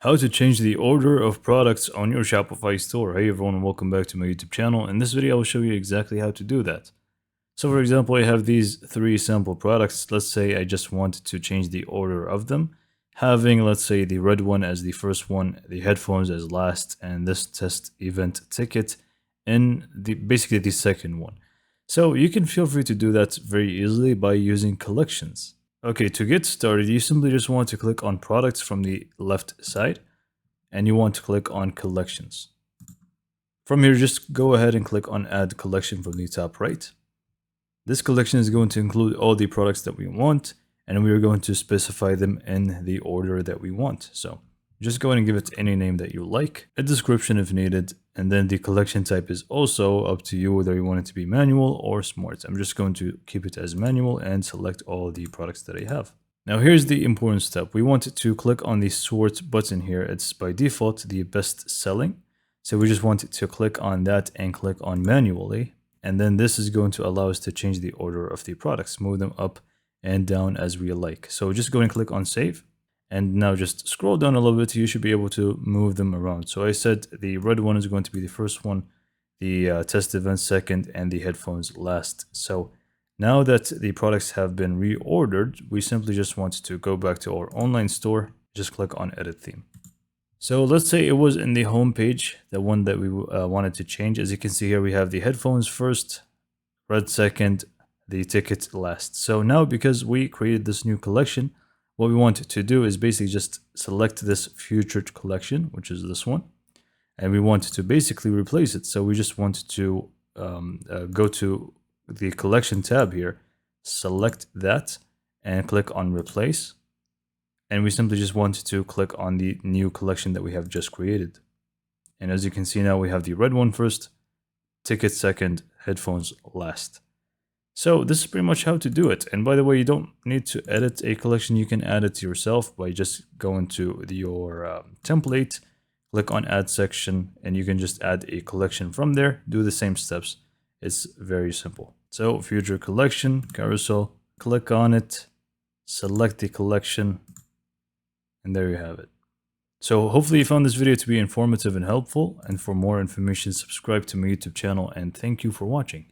How to change the order of products on your Shopify store. Hey everyone, and welcome back to my YouTube channel. In this video, I will show you exactly how to do that. So for example, I have these three sample products. Let's say I just wanted to change the order of them, having, let's say, the red one as the first one, the headphones as last, and this test event ticket in basically the second one. So you can feel free to do that very easily by using collections. Okay, to get started, you simply just want to click on products from the left side and you want to click on collections. From here, just go ahead and click on add collection from the top right. This collection is going to include all the products that we want, and we are going to specify them in the order that we want. So just go ahead and give it any name that you like, a description if needed, and then the collection type is also up to you whether you want it to be manual or smart. I'm just going to keep it as manual and select all the products that I have. Now here's the important step. We want to click on the sort button here. It's by default the best selling. So we just want to click on that and click on manually. And then this is going to allow us to change the order of the products, move them up and down as we like. So just go and click on save. And now just scroll down a little bit. You should be able to move them around. So I said the red one is going to be the first one, the test event second, and the headphones last. So now that the products have been reordered, we simply just want to go back to our online store, just click on edit theme. So let's say it was in the home page, the one that we wanted to change. As you can see here, we have the headphones first, red second, the ticket last. So now because we created this new collection, what we want to do is basically just select this featured collection, which is this one, and we want to basically replace it. So we just want to go to the collection tab here, select that and click on replace. And we simply just want to click on the new collection that we have just created. And as you can see now, we have the red one first, ticket second, headphones last. So this is pretty much how to do it. And by the way, you don't need to edit a collection. You can add it yourself by just going to your template, click on add section, and you can just add a collection from there. Do the same steps. It's very simple. So future collection, carousel, click on it, select the collection, and there you have it. So hopefully you found this video to be informative and helpful. And for more information, subscribe to my YouTube channel, and thank you for watching.